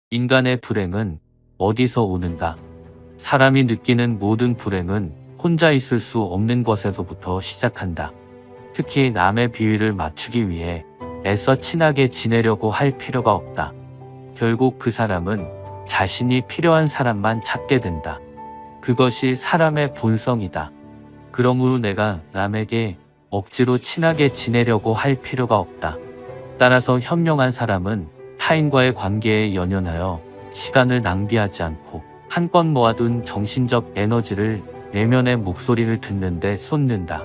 인간의 불행은 어디서 오는가? 사람이 느끼는 모든 불행은 혼자 있을 수 없는 것에서부터 시작한다. 특히 남의 비위를 맞추기 위해 애써 친하게 지내려고 할 필요가 없다. 결국 그 사람은 자신이 필요한 사람만 찾게 된다. 그것이 사람의 본성이다. 그러므로 내가 남에게 억지로 친하게 지내려고 할 필요가 없다. 따라서 현명한 사람은 타인과의 관계에 연연하여 시간을 낭비하지 않고 한껏 모아둔 정신적 에너지를 내면의 목소리를 듣는 데 쏟는다.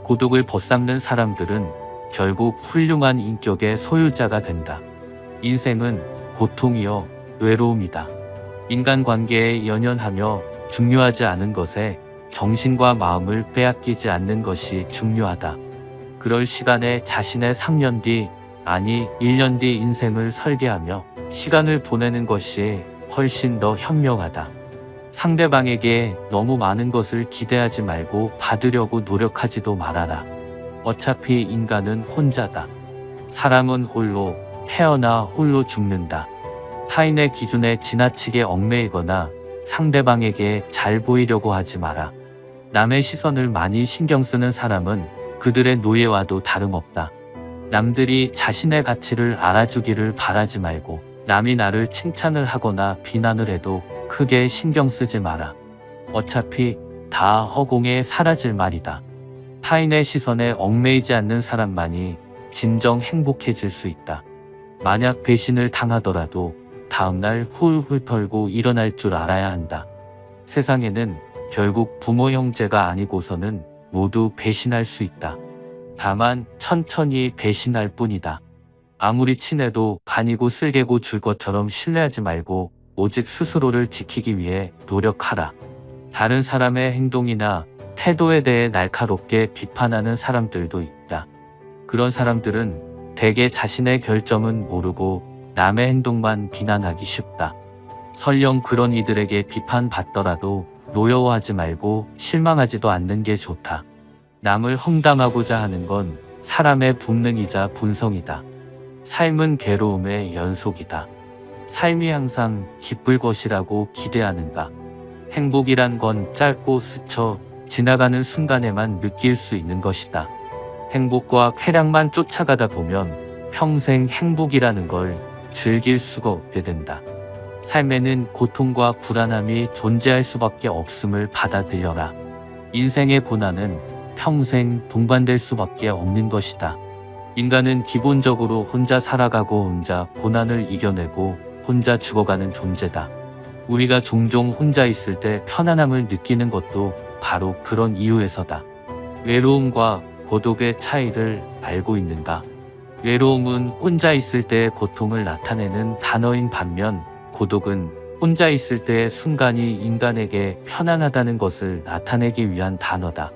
고독을 벗삼는 사람들은 결국 훌륭한 인격의 소유자가 된다. 인생은 고통이요 외로움이다. 인간관계에 연연하며 중요하지 않은 것에 정신과 마음을 빼앗기지 않는 것이 중요하다. 그럴 시간에 자신의 3년 뒤, 아니 1년 뒤 인생을 설계하며 시간을 보내는 것이 훨씬 더 현명하다. 상대방에게 너무 많은 것을 기대하지 말고 받으려고 노력하지도 말아라. 어차피 인간은 혼자다. 사람은 홀로 태어나 홀로 죽는다. 타인의 기준에 지나치게 얽매이거나 상대방에게 잘 보이려고 하지 마라. 남의 시선을 많이 신경 쓰는 사람은 그들의 노예와도 다름없다. 남들이 자신의 가치를 알아주기를 바라지 말고 남이 나를 칭찬을 하거나 비난을 해도 크게 신경 쓰지 마라. 어차피 다 허공에 사라질 말이다. 타인의 시선에 얽매이지 않는 사람만이 진정 행복해질 수 있다. 만약 배신을 당하더라도 다음날 훌훌 털고 일어날 줄 알아야 한다. 세상에는 결국 부모 형제가 아니고서는 모두 배신할 수 있다. 다만 천천히 배신할 뿐이다. 아무리 친해도 간이고 쓸개고 줄 것처럼 신뢰하지 말고 오직 스스로를 지키기 위해 노력하라. 다른 사람의 행동이나 태도에 대해 날카롭게 비판하는 사람들도 있다. 그런 사람들은 대개 자신의 결점은 모르고 남의 행동만 비난하기 쉽다. 설령 그런 이들에게 비판받더라도 노여워하지 말고 실망하지도 않는 게 좋다. 남을 험담하고자 하는 건 사람의 본능이자 본성이다. 삶은 괴로움의 연속이다. 삶이 항상 기쁠 것이라고 기대하는가? 행복이란 건 짧고 스쳐 지나가는 순간에만 느낄 수 있는 것이다. 행복과 쾌락만 쫓아가다 보면 평생 행복이라는 걸 즐길 수가 없게 된다. 삶에는 고통과 불안함이 존재할 수밖에 없음을 받아들여라. 인생의 고난은 평생 동반될 수밖에 없는 것이다. 인간은 기본적으로 혼자 살아가고 혼자 고난을 이겨내고 혼자 죽어가는 존재다. 우리가 종종 혼자 있을 때 편안함을 느끼는 것도 바로 그런 이유에서다. 외로움과 고독의 차이를 알고 있는가? 외로움은 혼자 있을 때의 고통을 나타내는 단어인 반면 고독은 혼자 있을 때의 순간이 인간에게 편안하다는 것을 나타내기 위한 단어다.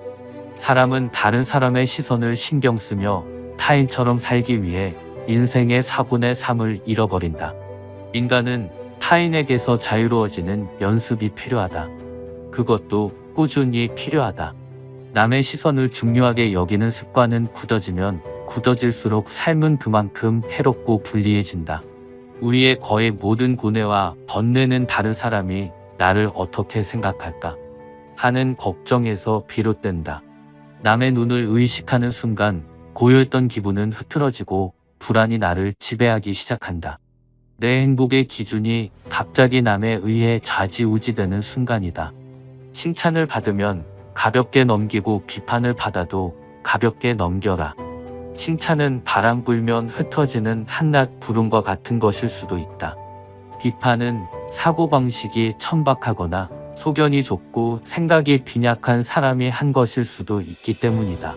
사람은 다른 사람의 시선을 신경 쓰며 타인처럼 살기 위해 인생의 4분의 3을 잃어버린다. 인간은 타인에게서 자유로워지는 연습이 필요하다. 그것도 꾸준히 필요하다. 남의 시선을 중요하게 여기는 습관은 굳어지면 굳어질수록 삶은 그만큼 해롭고 불리해진다. 우리의 거의 모든 고뇌와 번뇌는 다른 사람이 나를 어떻게 생각할까 하는 걱정에서 비롯된다. 남의 눈을 의식하는 순간 고요했던 기분은 흐트러지고 불안이 나를 지배하기 시작한다. 내 행복의 기준이 갑자기 남에 의해 좌지우지되는 순간이다. 칭찬을 받으면 가볍게 넘기고 비판을 받아도 가볍게 넘겨라. 칭찬은 바람 불면 흩어지는 한낮 구름과 같은 것일 수도 있다. 비판은 사고방식이 천박하거나 소견이 좁고 생각이 빈약한 사람이 한 것일 수도 있기 때문이다.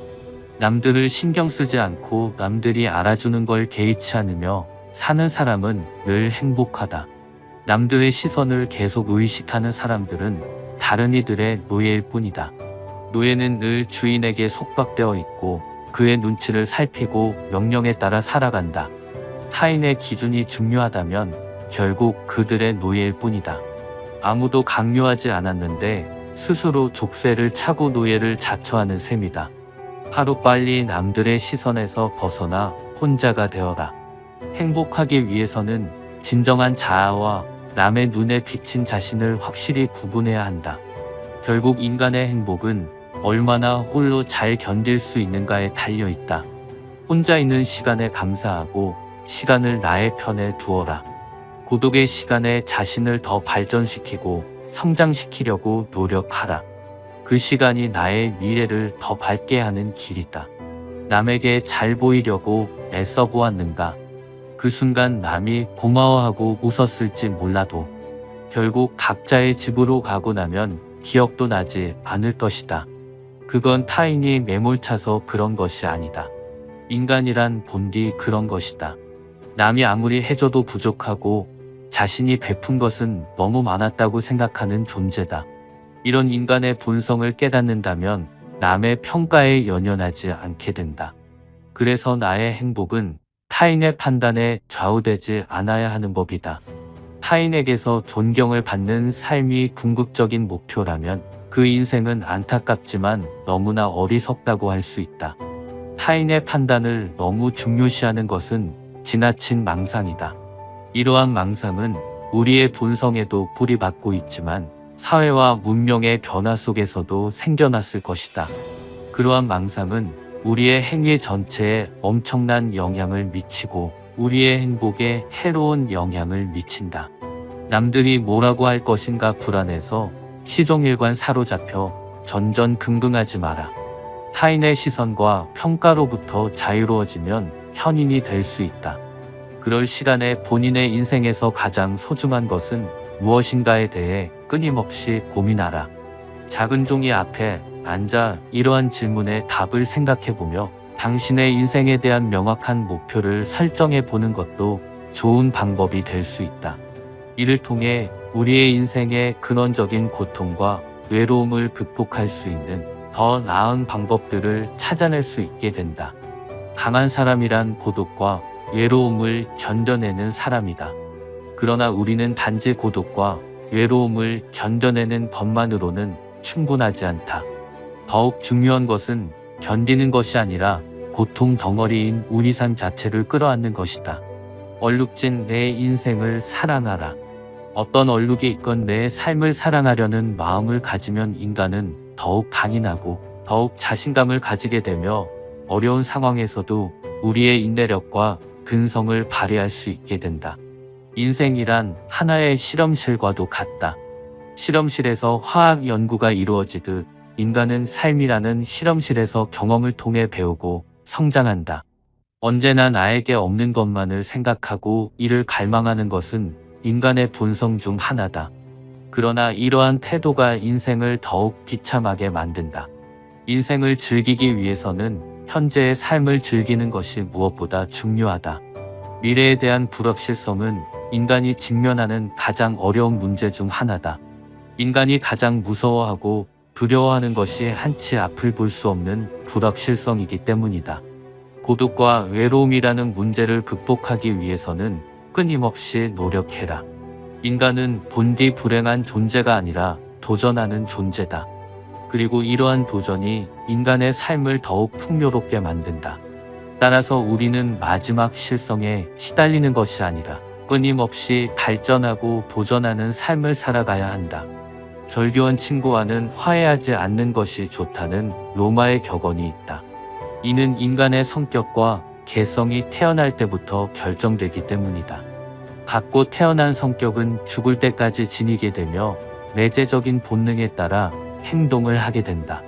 남들을 신경 쓰지 않고 남들이 알아주는 걸 개의치 않으며 사는 사람은 늘 행복하다. 남들의 시선을 계속 의식하는 사람들은 다른 이들의 노예일 뿐이다. 노예는 늘 주인에게 속박되어 있고 그의 눈치를 살피고 명령에 따라 살아간다. 타인의 기준이 중요하다면 결국 그들의 노예일 뿐이다. 아무도 강요하지 않았는데 스스로 족쇄를 차고 노예를 자처하는 셈이다. 하루빨리 남들의 시선에서 벗어나 혼자가 되어라. 행복하기 위해서는 진정한 자아와 남의 눈에 비친 자신을 확실히 구분해야 한다. 결국 인간의 행복은 얼마나 홀로 잘 견딜 수 있는가에 달려 있다. 혼자 있는 시간에 감사하고 시간을 나의 편에 두어라. 고독의 시간에 자신을 더 발전시키고 성장시키려고 노력하라. 그 시간이 나의 미래를 더 밝게 하는 길이다. 남에게 잘 보이려고 애써 보았는가? 그 순간 남이 고마워하고 웃었을지 몰라도 결국 각자의 집으로 가고 나면 기억도 나지 않을 것이다. 그건 타인이 매몰차서 그런 것이 아니다. 인간이란 본디 그런 것이다. 남이 아무리 해줘도 부족하고 자신이 베푼 것은 너무 많았다고 생각하는 존재다. 이런 인간의 본성을 깨닫는다면 남의 평가에 연연하지 않게 된다. 그래서 나의 행복은 타인의 판단에 좌우되지 않아야 하는 법이다. 타인에게서 존경을 받는 삶이 궁극적인 목표라면 그 인생은 안타깝지만 너무나 어리석다고 할 수 있다. 타인의 판단을 너무 중요시하는 것은 지나친 망상이다. 이러한 망상은 우리의 본성에도 뿌리박고 있지만 사회와 문명의 변화 속에서도 생겨났을 것이다. 그러한 망상은 우리의 행위 전체에 엄청난 영향을 미치고 우리의 행복에 해로운 영향을 미친다. 남들이 뭐라고 할 것인가 불안해서 시종일관 사로잡혀 전전긍긍하지 마라. 타인의 시선과 평가로부터 자유로워지면 현인이 될 수 있다. 그럴 시간에 본인의 인생에서 가장 소중한 것은 무엇인가에 대해 끊임없이 고민하라. 작은 종이 앞에 앉아 이러한 질문에 답을 생각해보며 당신의 인생에 대한 명확한 목표를 설정해 보는 것도 좋은 방법이 될 수 있다. 이를 통해 우리의 인생의 근원적인 고통과 외로움을 극복할 수 있는 더 나은 방법들을 찾아낼 수 있게 된다. 강한 사람이란 고독과 외로움을 견뎌내는 사람이다. 그러나 우리는 단지 고독과 외로움을 견뎌내는 것만으로는 충분하지 않다. 더욱 중요한 것은 견디는 것이 아니라 고통 덩어리인 우리 삶 자체를 끌어안는 것이다. 얼룩진 내 인생을 사랑하라. 어떤 얼룩이 있건 내 삶을 사랑하려는 마음을 가지면 인간은 더욱 강인하고 더욱 자신감을 가지게 되며 어려운 상황에서도 우리의 인내력과 근성을 발휘할 수 있게 된다. 인생이란 하나의 실험실과도 같다. 실험실에서 화학 연구가 이루어지듯 인간은 삶이라는 실험실에서 경험을 통해 배우고 성장한다. 언제나 나에게 없는 것만을 생각하고 이를 갈망하는 것은 인간의 본성 중 하나다. 그러나 이러한 태도가 인생을 더욱 비참하게 만든다. 인생을 즐기기 위해서는 현재의 삶을 즐기는 것이 무엇보다 중요하다. 미래에 대한 불확실성은 인간이 직면하는 가장 어려운 문제 중 하나다. 인간이 가장 무서워하고 두려워하는 것이 한치 앞을 볼 수 없는 불확실성이기 때문이다. 고독과 외로움이라는 문제를 극복하기 위해서는 끊임없이 노력해라. 인간은 본디 불행한 존재가 아니라 도전하는 존재다. 그리고 이러한 도전이 인간의 삶을 더욱 풍요롭게 만든다. 따라서 우리는 마지막 실성에 시달리는 것이 아니라 끊임없이 발전하고 도전하는 삶을 살아가야 한다. 절교한 친구와는 화해하지 않는 것이 좋다는 로마의 격언이 있다. 이는 인간의 성격과 개성이 태어날 때부터 결정되기 때문이다. 갖고 태어난 성격은 죽을 때까지 지니게 되며 내재적인 본능에 따라 행동을 하게 된다.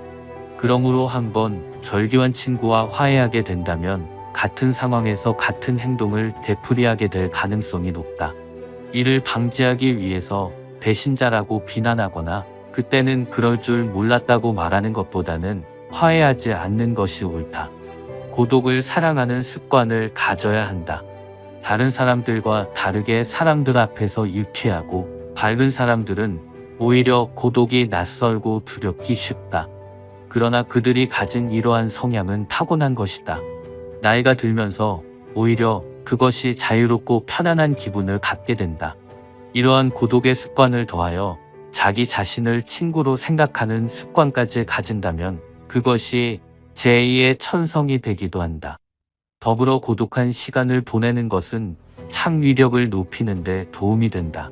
그러므로 한번 절교한 친구와 화해하게 된다면 같은 상황에서 같은 행동을 되풀이하게 될 가능성이 높다. 이를 방지하기 위해서 배신자라고 비난하거나 그때는 그럴 줄 몰랐다고 말하는 것보다는 화해하지 않는 것이 옳다. 고독을 사랑하는 습관을 가져야 한다. 다른 사람들과 다르게 사람들 앞에서 유쾌하고 밝은 사람들은 오히려 고독이 낯설고 두렵기 쉽다. 그러나 그들이 가진 이러한 성향은 타고난 것이다. 나이가 들면서 오히려 그것이 자유롭고 편안한 기분을 갖게 된다. 이러한 고독의 습관을 더하여 자기 자신을 친구로 생각하는 습관까지 가진다면 그것이 제2의 천성이 되기도 한다. 더불어 고독한 시간을 보내는 것은 창의력을 높이는 데 도움이 된다.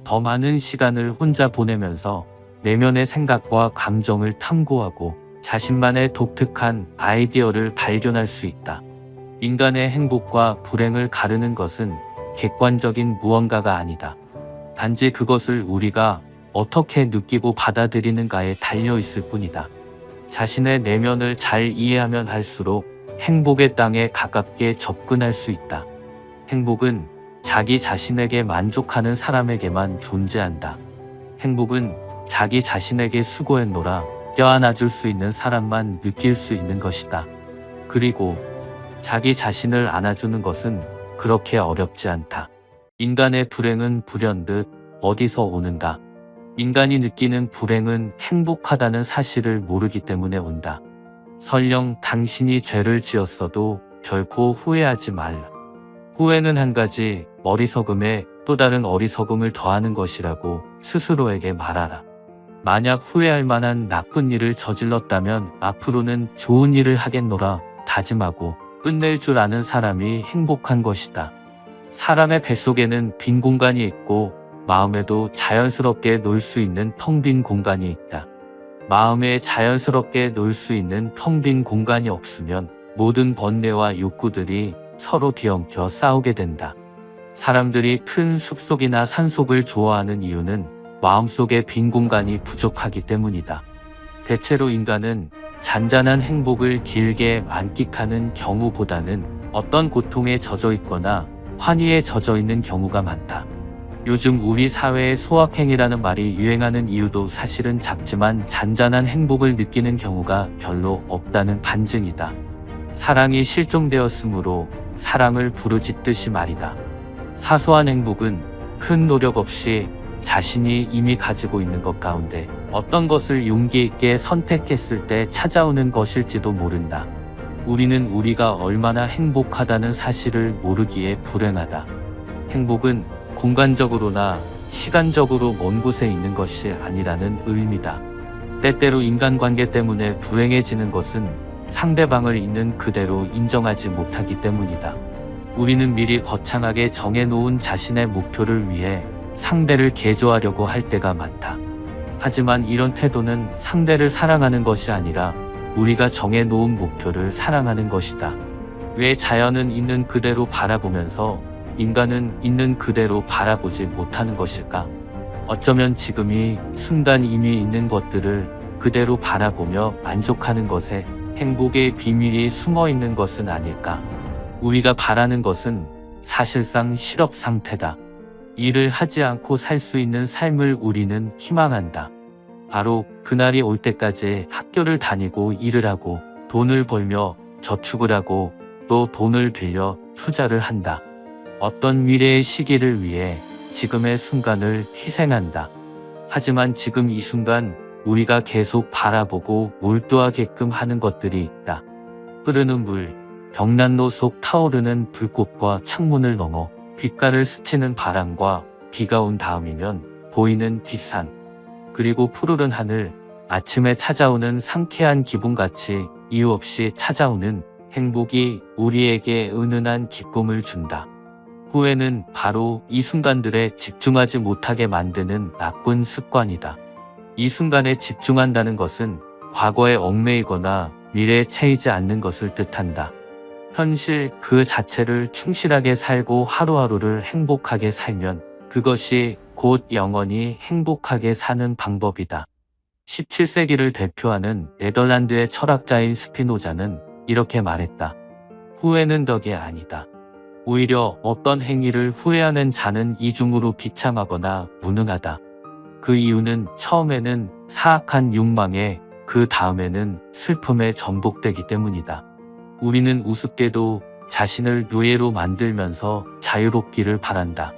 더 많은 시간을 혼자 보내면서 내면의 생각과 감정을 탐구하고 자신만의 독특한 아이디어를 발견할 수 있다. 인간의 행복과 불행을 가르는 것은 객관적인 무언가가 아니다. 단지 그것을 우리가 어떻게 느끼고 받아들이는가에 달려 있을 뿐이다. 자신의 내면을 잘 이해하면 할수록 행복의 땅에 가깝게 접근할 수 있다. 행복은 자기 자신에게 만족하는 사람에게만 존재한다. 행복은 자기 자신에게 수고했노라 껴안아줄 수 있는 사람만 느낄 수 있는 것이다. 그리고 자기 자신을 안아주는 것은 그렇게 어렵지 않다. 인간의 불행은 불현듯 어디서 오는가? 인간이 느끼는 불행은 행복하다는 사실을 모르기 때문에 온다. 설령 당신이 죄를 지었어도 결코 후회하지 말라. 후회는 한 가지 어리석음에 또 다른 어리석음을 더하는 것이라고 스스로에게 말하라. 만약 후회할 만한 나쁜 일을 저질렀다면 앞으로는 좋은 일을 하겠노라 다짐하고 끝낼 줄 아는 사람이 행복한 것이다. 사람의 뱃속에는 빈 공간이 있고 마음에도 자연스럽게 놀 수 있는 텅 빈 공간이 있다. 마음에 자연스럽게 놀 수 있는 텅 빈 공간이 없으면 모든 번뇌와 욕구들이 서로 뒤엉켜 싸우게 된다. 사람들이 큰 숲속이나 산속을 좋아하는 이유는 마음속에 빈 공간이 부족하기 때문이다. 대체로 인간은 잔잔한 행복을 길게 만끽하는 경우보다는 어떤 고통에 젖어 있거나 환희에 젖어 있는 경우가 많다. 요즘 우리 사회에 소확행이라는 말이 유행하는 이유도 사실은 작지만 잔잔한 행복을 느끼는 경우가 별로 없다는 반증이다. 사랑이 실종되었으므로 사랑을 부르짖듯이 말이다. 사소한 행복은 큰 노력 없이 자신이 이미 가지고 있는 것 가운데 어떤 것을 용기 있게 선택했을 때 찾아오는 것일지도 모른다. 우리는 우리가 얼마나 행복하다는 사실을 모르기에 불행하다. 행복은 공간적으로나 시간적으로 먼 곳에 있는 것이 아니라는 의미다. 때때로 인간관계 때문에 불행해지는 것은 상대방을 있는 그대로 인정하지 못하기 때문이다. 우리는 미리 거창하게 정해놓은 자신의 목표를 위해 상대를 개조하려고 할 때가 많다. 하지만 이런 태도는 상대를 사랑하는 것이 아니라 우리가 정해놓은 목표를 사랑하는 것이다. 왜 자연은 있는 그대로 바라보면서 인간은 있는 그대로 바라보지 못하는 것일까? 어쩌면 지금 이 순간 이미 있는 것들을 그대로 바라보며 만족하는 것에 행복의 비밀이 숨어 있는 것은 아닐까? 우리가 바라는 것은 사실상 실업 상태다. 일을 하지 않고 살 수 있는 삶을 우리는 희망한다. 바로 그날이 올 때까지 학교를 다니고 일을 하고 돈을 벌며 저축을 하고 또 돈을 빌려 투자를 한다. 어떤 미래의 시기를 위해 지금의 순간을 희생한다. 하지만 지금 이 순간 우리가 계속 바라보고 몰두하게끔 하는 것들이 있다. 흐르는 물, 벽난로 속 타오르는 불꽃과 창문을 넘어 귓가를 스치는 바람과 비가 온 다음이면 보이는 뒷산, 그리고 푸르른 하늘, 아침에 찾아오는 상쾌한 기분같이 이유 없이 찾아오는 행복이 우리에게 은은한 기쁨을 준다. 후회는 바로 이 순간들에 집중하지 못하게 만드는 나쁜 습관이다. 이 순간에 집중한다는 것은 과거에 얽매이거나 미래에 채이지 않는 것을 뜻한다. 현실 그 자체를 충실하게 살고 하루하루를 행복하게 살면 그것이 곧 영원히 행복하게 사는 방법이다. 17세기를 대표하는 네덜란드의 철학자인 스피노자는 이렇게 말했다. 후회는 덕이 아니다. 오히려 어떤 행위를 후회하는 자는 이중으로 비참하거나 무능하다. 그 이유는 처음에는 사악한 욕망에 그 다음에는 슬픔에 전복되기 때문이다. 우리는 우습게도 자신을 노예로 만들면서 자유롭기를 바란다.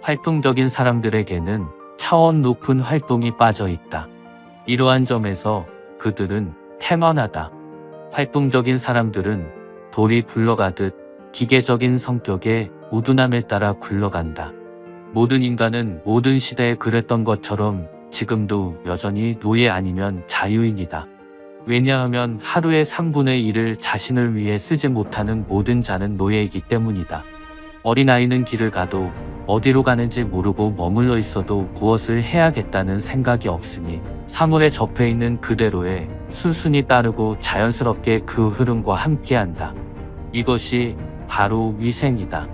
활동적인 사람들에게는 차원 높은 활동이 빠져 있다. 이러한 점에서 그들은 태만하다. 활동적인 사람들은 돌이 굴러가듯 기계적인 성격의 우둔함에 따라 굴러간다. 모든 인간은 모든 시대에 그랬던 것처럼 지금도 여전히 노예 아니면 자유인이다. 왜냐하면 하루의 3분의 1을 자신을 위해 쓰지 못하는 모든 자는 노예이기 때문이다. 어린아이는 길을 가도 어디로 가는지 모르고 머물러 있어도 무엇을 해야겠다는 생각이 없으니 사물에 접해 있는 그대로에 순순히 따르고 자연스럽게 그 흐름과 함께한다. 이것이 바로 위생이다.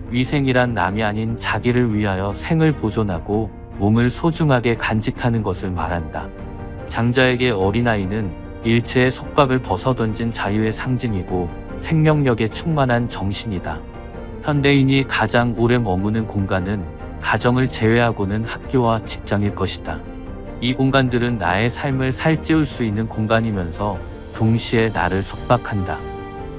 위생이란 남이 아닌 자기를 위하여 생을 보존하고 몸을 소중하게 간직하는 것을 말한다. 장자에게 어린아이는 일체의 속박을 벗어던진 자유의 상징이고 생명력에 충만한 정신이다. 현대인이 가장 오래 머무는 공간은 가정을 제외하고는 학교와 직장일 것이다. 이 공간들은 나의 삶을 살찌울 수 있는 공간이면서 동시에 나를 속박한다.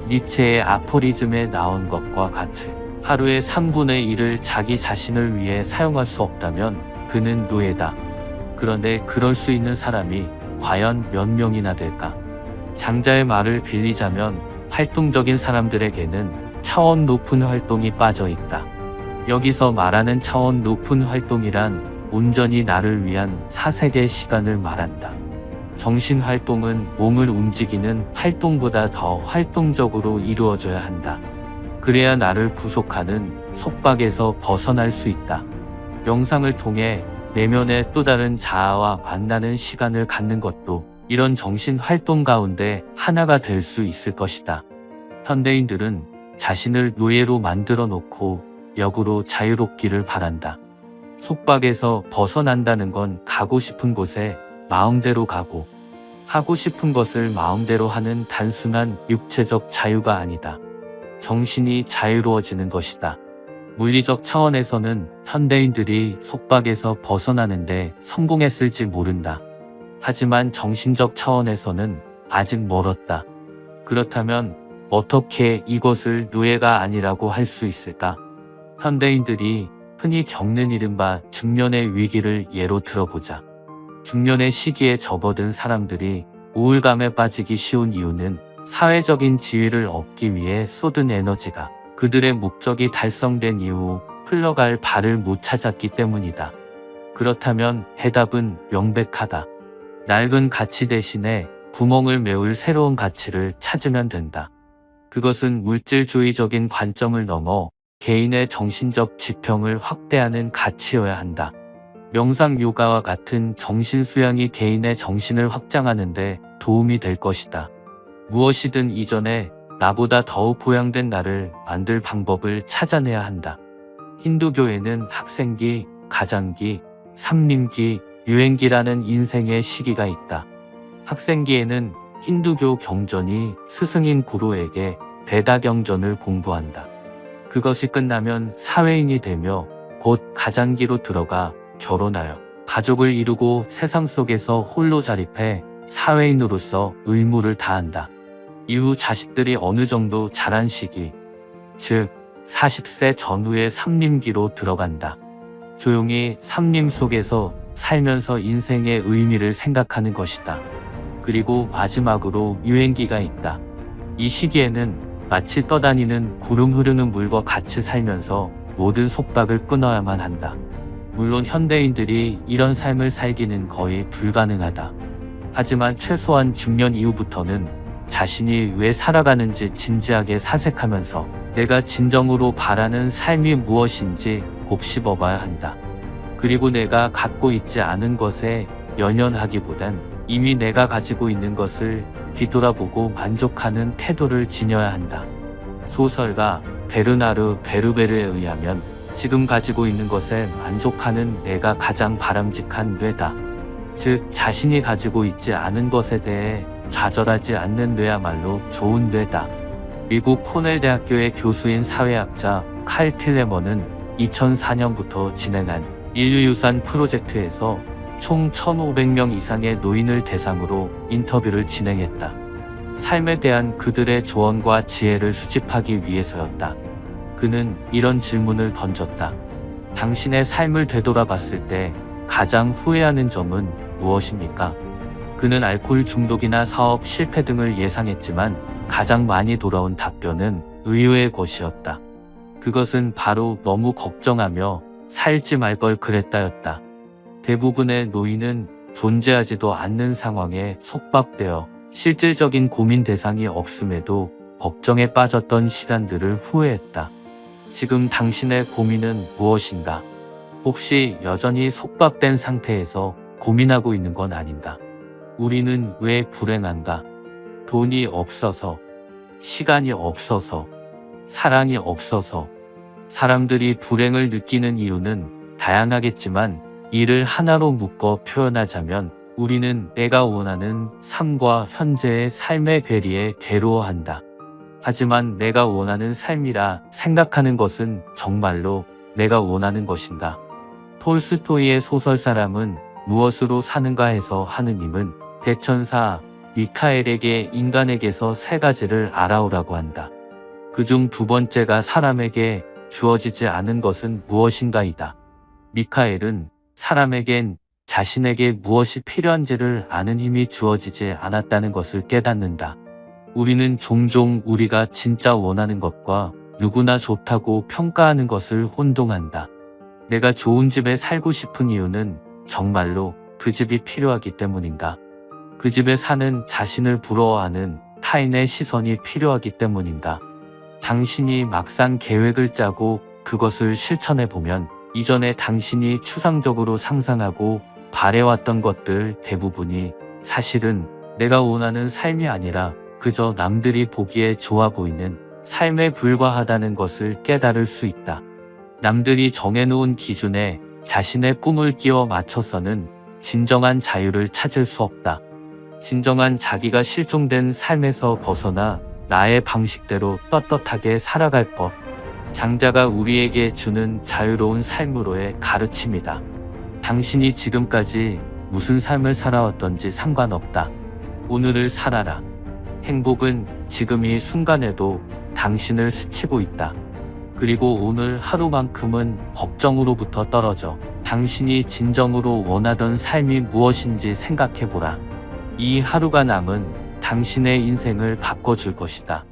니체의 아포리즘에 나온 것과 같이 하루의 3분의 1을 자기 자신을 위해 사용할 수 없다면 그는 노예다. 그런데 그럴 수 있는 사람이 과연 몇 명이나 될까? 장자의 말을 빌리자면 활동적인 사람들에게는 차원 높은 활동이 빠져 있다. 여기서 말하는 차원 높은 활동이란 온전히 나를 위한 사색의 시간을 말한다. 정신 활동은 몸을 움직이는 활동보다 더 활동적으로 이루어져야 한다. 그래야 나를 구속하는 속박에서 벗어날 수 있다. 명상을 통해 내면의 또 다른 자아와 만나는 시간을 갖는 것도 이런 정신 활동 가운데 하나가 될 수 있을 것이다. 현대인들은 자신을 노예로 만들어 놓고 역으로 자유롭기를 바란다. 속박에서 벗어난다는 건 가고 싶은 곳에 마음대로 가고 하고 싶은 것을 마음대로 하는 단순한 육체적 자유가 아니다. 정신이 자유로워지는 것이다. 물리적 차원에서는 현대인들이 속박에서 벗어나는데 성공했을지 모른다. 하지만 정신적 차원에서는 아직 멀었다. 그렇다면 어떻게 이것을 노예가 아니라고 할 수 있을까? 현대인들이 흔히 겪는 이른바 중년의 위기를 예로 들어보자. 중년의 시기에 접어든 사람들이 우울감에 빠지기 쉬운 이유는 사회적인 지위를 얻기 위해 쏟은 에너지가 그들의 목적이 달성된 이후 흘러갈 발을 못 찾았기 때문이다. 그렇다면 해답은 명백하다. 낡은 가치 대신에 구멍을 메울 새로운 가치를 찾으면 된다. 그것은 물질주의적인 관점을 넘어 개인의 정신적 지평을 확대하는 가치여야 한다. 명상 요가와 같은 정신 수양이 개인의 정신을 확장하는 데 도움이 될 것이다. 무엇이든 이전에 나보다 더욱 보양된 나를 만들 방법을 찾아내야 한다. 힌두교에는 학생기, 가장기, 삼림기, 유행기라는 인생의 시기가 있다. 학생기에는 힌두교 경전이 스승인 구루에게 베다경전을 공부한다. 그것이 끝나면 사회인이 되며 곧 가장기로 들어가 결혼하여 가족을 이루고 세상 속에서 홀로 자립해 사회인으로서 의무를 다한다. 이후 자식들이 어느 정도 자란 시기, 즉 40세 전후의 삼림기로 들어간다. 조용히 삼림 속에서 살면서 인생의 의미를 생각하는 것이다. 그리고 마지막으로 유행기가 있다. 이 시기에는 마치 떠다니는 구름 흐르는 물과 같이 살면서 모든 속박을 끊어야만 한다. 물론 현대인들이 이런 삶을 살기는 거의 불가능하다. 하지만 최소한 중년 이후부터는 자신이 왜 살아가는지 진지하게 사색하면서 내가 진정으로 바라는 삶이 무엇인지 곱씹어봐야 한다. 그리고 내가 갖고 있지 않은 것에 연연하기보단 이미 내가 가지고 있는 것을 뒤돌아보고 만족하는 태도를 지녀야 한다. 소설가 베르나르 베르베르에 의하면 지금 가지고 있는 것에 만족하는 내가 가장 바람직한 뇌다. 즉 자신이 가지고 있지 않은 것에 대해 좌절하지 않는 뇌야말로 좋은 뇌다. 미국 코넬 대학교의 교수인 사회학자 칼 필레먼은 2004년부터 진행한 인류유산 프로젝트에서 총 1,500명 이상의 노인을 대상으로 인터뷰를 진행했다. 삶에 대한 그들의 조언과 지혜를 수집하기 위해서였다. 그는 이런 질문을 던졌다. 당신의 삶을 되돌아봤을 때 가장 후회하는 점은 무엇입니까? 그는 알코올 중독이나 사업 실패 등을 예상했지만 가장 많이 돌아온 답변은 의외의 것이었다. 그것은 바로 너무 걱정하며 살지 말 걸 그랬다였다. 대부분의 노인은 존재하지도 않는 상황에 속박되어 실질적인 고민 대상이 없음에도 걱정에 빠졌던 시간들을 후회했다. 지금 당신의 고민은 무엇인가? 혹시 여전히 속박된 상태에서 고민하고 있는 건 아닌가? 우리는 왜 불행한가? 돈이 없어서, 시간이 없어서, 사랑이 없어서. 사람들이 불행을 느끼는 이유는 다양하겠지만 이를 하나로 묶어 표현하자면 우리는 내가 원하는 삶과 현재의 삶의 괴리에 괴로워한다. 하지만 내가 원하는 삶이라 생각하는 것은 정말로 내가 원하는 것인가? 톨스토이의 소설사람은 무엇으로 사는가 해서 하느님은 대천사 미카엘에게 인간에게서 세 가지를 알아오라고 한다. 그중 두 번째가 사람에게 주어지지 않은 것은 무엇인가이다. 미카엘은 사람에겐 자신에게 무엇이 필요한지를 아는 힘이 주어지지 않았다는 것을 깨닫는다. 우리는 종종 우리가 진짜 원하는 것과 누구나 좋다고 평가하는 것을 혼동한다. 내가 좋은 집에 살고 싶은 이유는 정말로 그 집이 필요하기 때문인가? 그 집에 사는 자신을 부러워하는 타인의 시선이 필요하기 때문인가? 당신이 막상 계획을 짜고 그것을 실천해 보면 이전에 당신이 추상적으로 상상하고 바래왔던 것들 대부분이 사실은 내가 원하는 삶이 아니라 그저 남들이 보기에 좋아 보이는 삶에 불과하다는 것을 깨달을 수 있다. 남들이 정해놓은 기준에 자신의 꿈을 끼워 맞춰서는 진정한 자유를 찾을 수 없다. 진정한 자기가 실종된 삶에서 벗어나 나의 방식대로 떳떳하게 살아갈 것. 장자가 우리에게 주는 자유로운 삶으로의 가르침이다. 당신이 지금까지 무슨 삶을 살아왔던지 상관없다. 오늘을 살아라. 행복은 지금 이 순간에도 당신을 스치고 있다. 그리고 오늘 하루만큼은 걱정으로부터 떨어져 당신이 진정으로 원하던 삶이 무엇인지 생각해보라. 이 하루가 남은 당신의 인생을 바꿔줄 것이다.